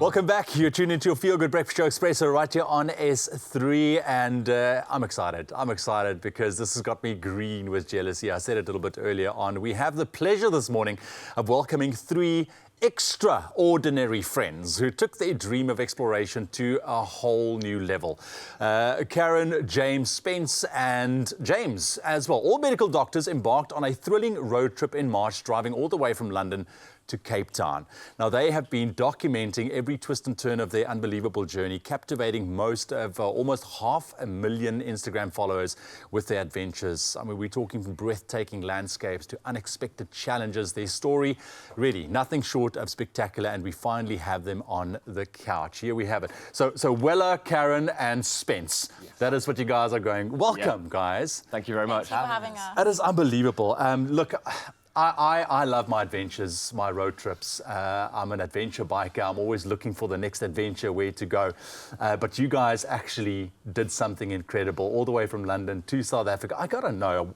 Welcome back. You're tuned into your Feel Good Breakfast Show Expresso right here on S3. And I'm excited. I'm excited because this has got me green with jealousy. I said it a little bit earlier on. We have the pleasure this morning of welcoming three extraordinary friends who took their dream of exploration to a whole new level. Karen, James, Spence and James as well. All medical doctors embarked on a thrilling road trip in March, driving all the way from London to Cape Town. Now, they have been documenting every twist and turn of their unbelievable journey, captivating most of almost 500,000 Instagram followers with their adventures. I mean, we're talking from breathtaking landscapes to unexpected challenges. Their story, really, nothing short of spectacular, and we finally have them on the couch. Here we have it. So Wella, Karen and Spence, that is what you guys are going. Welcome, guys. Thank you very much. Thank you for having us. That is unbelievable. Look, I love my adventures, my road trips. I'm an adventure biker. I'm always looking for the next adventure, where to go. But you guys actually did something incredible, all the way from London to South Africa. I gotta know,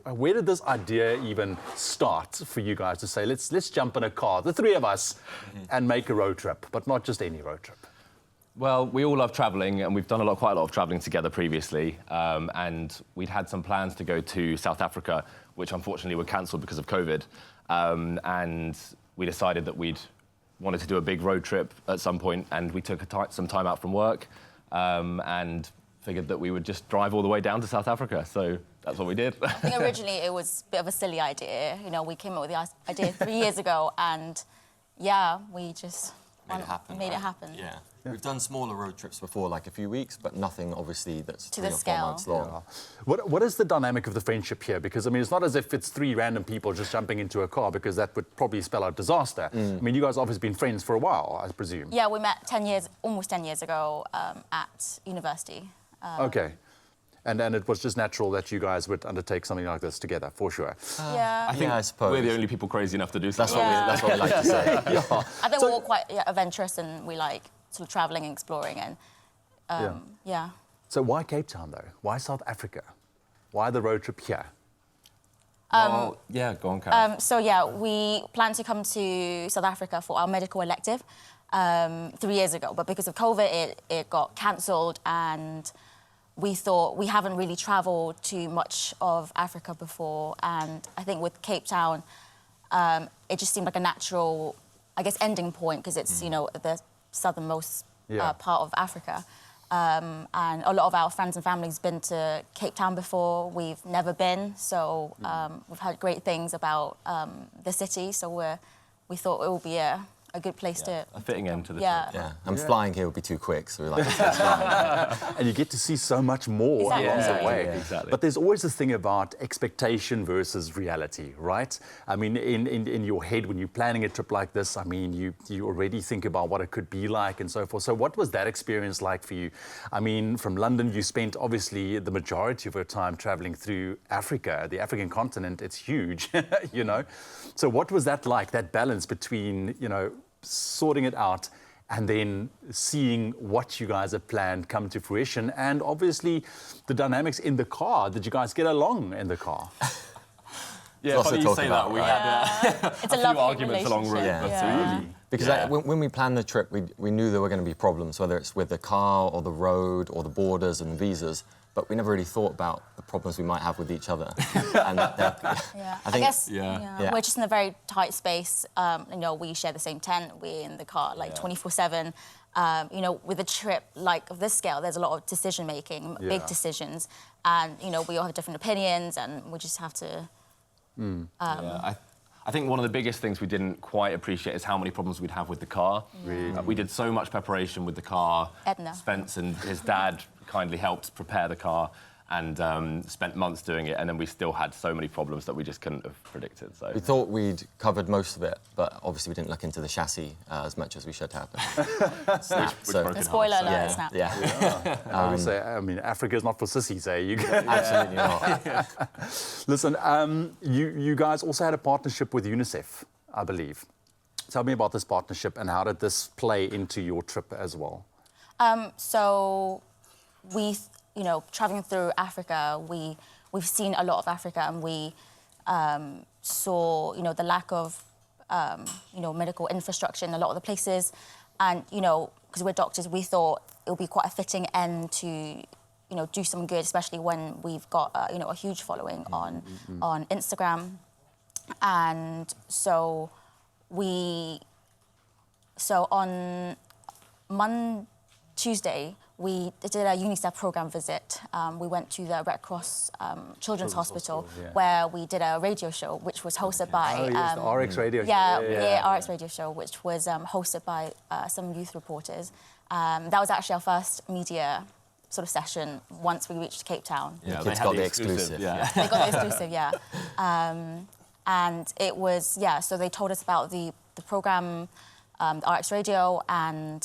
where did this idea even start for you guys to say, let's jump in a car, the three of us, and make a road trip, but not just any road trip? Well, we all love travelling, and we've done quite a lot of travelling together previously. And we'd had some plans to go to South Africa, which unfortunately were cancelled because of COVID. And we decided that we'd wanted to do a big road trip at some point, and we took some time out from work and figured that we would just drive all the way down to South Africa. So that's what we did. I think originally it was a bit of a silly idea. You know, we came up with the idea 3 years ago, and yeah, we just made it happen. Yeah. We've done smaller road trips before, like a few weeks, but nothing, obviously, that's to 3 the or 4 scale. months long. Yeah. What is the dynamic of the friendship here? Because, I mean, it's not as if it's three random people just jumping into a car, because that would probably spell out disaster. I mean, you guys have obviously been friends for a while, I presume. Yeah, we met almost 10 years ago at university. Okay. And then it was just natural that you guys would undertake something like this together, for sure. Yeah. I suppose. We're the only people crazy enough to do something. That's what we like to say. I think we're all quite adventurous, and we like sort of travelling and exploring, and yeah. So why Cape Town, though? Why South Africa? Why the road trip here? Well, yeah, go on, Karen. So yeah, we planned to come to South Africa for our medical elective 3 years ago, but because of COVID, it got cancelled, and we thought we haven't really travelled too much of Africa before, and I think with Cape Town, it just seemed like a natural, I guess, ending point, because it's, you know, the southernmost part of Africa. And a lot of our friends and family's been to Cape Town before. We've never been, so we've heard great things about the city, so we thought it would be a good place to... A fitting end to the Yeah. trip. Yeah, and flying here would be too quick, so we're like, let's fly. And you get to see so much more Exactly. along the way. Yeah, exactly. But there's always this thing about expectation versus reality, right? I mean, in your head, when you're planning a trip like this, I mean, you already think about what it could be like and so forth. So what was that experience like for you? I mean, from London, you spent, obviously, the majority of your time traveling through Africa, the African continent. It's huge, you know? So what was that like, that balance between, you know, sorting it out and then seeing what you guys have planned come to fruition, and obviously the dynamics in the car? Did you guys get along in the car? Yeah, funny you say that. We had It's a few arguments along route. Yeah. Because when we planned the trip, we knew there were going to be problems, whether it's with the car or the road or the borders and visas, but we never really thought about the problems we might have with each other. And I guess we're just in a very tight space. You know, we share the same tent. We're in the car like 24/7. You know, with a trip like of this scale, there's a lot of decision making, big decisions, and you know, we all have different opinions, and we just have to. I think one of the biggest things we didn't quite appreciate is how many problems we'd have with the car. We did so much preparation with the car. Edna. Spence and his dad kindly helped prepare the car, and spent months doing it, and then we still had so many problems that we just couldn't have predicted. So we thought we'd covered most of it, but obviously we didn't look into the chassis as much as we should have. The spoiler alert, snap. I would say, I mean, Africa is not for sissies, eh? Absolutely not. Listen, you guys also had a partnership with UNICEF, I believe. Tell me about this partnership, and how did this play into your trip as well? So we, you know, traveling through Africa, we've seen a lot of Africa, and we saw, you know, the lack of, you know, medical infrastructure in a lot of the places. And, you know, because we're doctors, we thought it would be quite a fitting end to, you know, do some good, especially when we've got, you know, a huge following on Instagram. And so on Tuesday, we did a UNICEF program visit. We went to the Red Cross Children's Hospital, where we did a radio show, which was hosted by... the RX radio show. Yeah, RX radio show, which was hosted by some youth reporters. That was actually our first media sort of session once we reached Cape Town. Yeah, the kids got the exclusive. Yeah. They got the exclusive, yeah. And it was, so they told us about the program, the RX radio, and...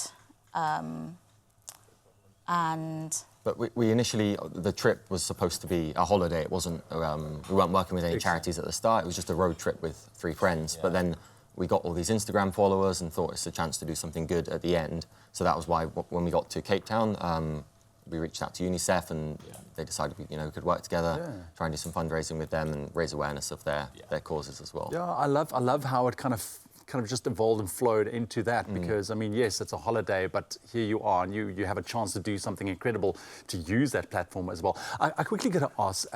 But we initially, the trip was supposed to be a holiday. It wasn't, we weren't working with any charities at the start. It was just a road trip with 3 friends. Yeah. But then we got all these Instagram followers and thought it's a chance to do something good at the end. So that was why when we got to Cape Town, we reached out to UNICEF and they decided we could work together, try and do some fundraising with them and raise awareness of their causes as well. Yeah, I love how it kind of just evolved and flowed into that because, I mean, yes, it's a holiday, but here you are and you have a chance to do something incredible to use that platform as well. I quickly got to ask,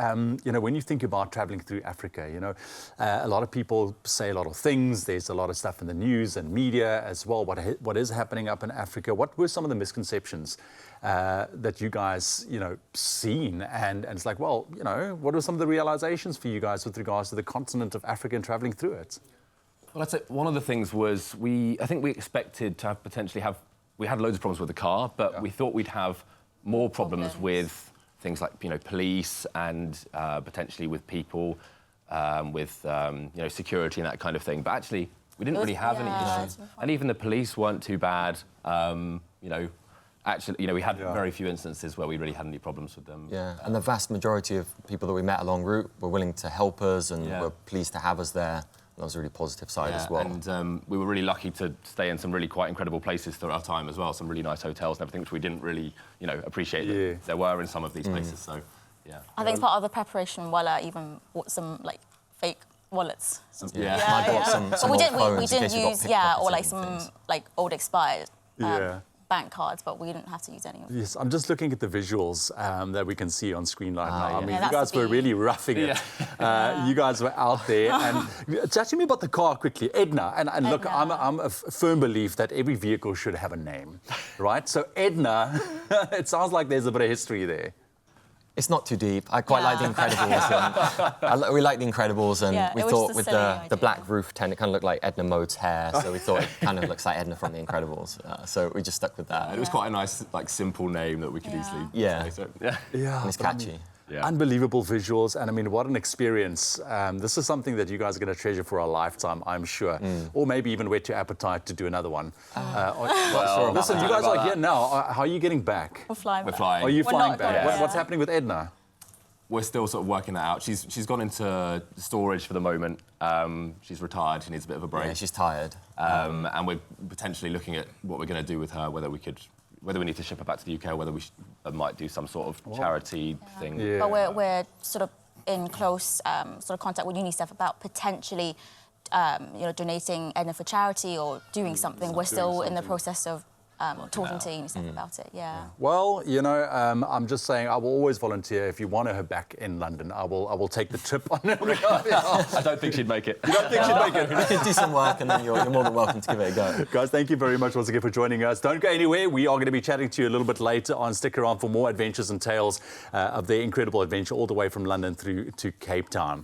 you know, when you think about traveling through Africa, you know, a lot of people say a lot of things. There's a lot of stuff in the news and media as well. What is happening up in Africa? What were some of the misconceptions that you guys, you know, seen? And it's like, well, you know, what were some of the realizations for you guys with regards to the continent of Africa and traveling through it? Well, I'd say one of the things was I think we expected to we had loads of problems with the car, but we thought we'd have more problems with things like, you know, police and potentially with people, with, you know, security and that kind of thing. But actually, we didn't really have any issues. And even the police weren't too bad. You know, actually, you know, we had very few instances where we really had any problems with them. Yeah, and the vast majority of people that we met along route were willing to help us and were pleased to have us there. That was a really positive side as well. And we were really lucky to stay in some really quite incredible places throughout our time as well, some really nice hotels and everything, which we didn't really, you know, appreciate that there were in some of these places, so, yeah. I think it's part of the preparation, Wella even bought some, like, fake wallets. I bought some old phones we didn't use, or like some, things. like, old expired bank cards, but we didn't have to use any of them. Yes, I'm just looking at the visuals that we can see on screen right now. I mean, Yeah, you guys were really roughing it. You guys were out there. And chat to me about the car quickly. Edna, and look, I'm a firm belief that every vehicle should have a name, right? So Edna, it sounds like there's a bit of history there. It's not too deep. I quite like The Incredibles. We like The Incredibles, and we thought with the black roof tent, it kind of looked like Edna Mode's hair, so we thought it kind of looks like Edna from The Incredibles. So we just stuck with that. And it was quite a nice, like, simple name that we could easily say. So, and it's catchy. Unbelievable visuals, and I mean, what an experience. This is something that you guys are going to treasure for a lifetime, I'm sure. Or maybe even whet your appetite to do another one. Listen, you guys are here now. How are you getting back? We're flying back. Are you flying back? Yeah. What's happening with Edna? We're still sort of working that out. She's gone into storage for the moment. She's retired. She needs a bit of a break. Yeah, she's tired. And we're potentially looking at what we're going to do with her, whether we need to ship her back to the UK or whether we might do some sort of charity thing. Yeah. But we're sort of in close sort of contact with UNICEF about potentially, you know, donating Edna for charity or doing something. We're still in the process of talking to UNICEF about it. Well, you know, I'm just saying I will always volunteer if you want her back in London. I will take the trip on her. I don't think she'd make it. You don't think she'd make it? You can do some work and then you're more than welcome to give it a go. Guys, thank you very much once again for joining us. Don't go anywhere. We are going to be chatting to you a little bit later on. Stick around for more adventures and tales of their incredible adventure all the way from London through to Cape Town.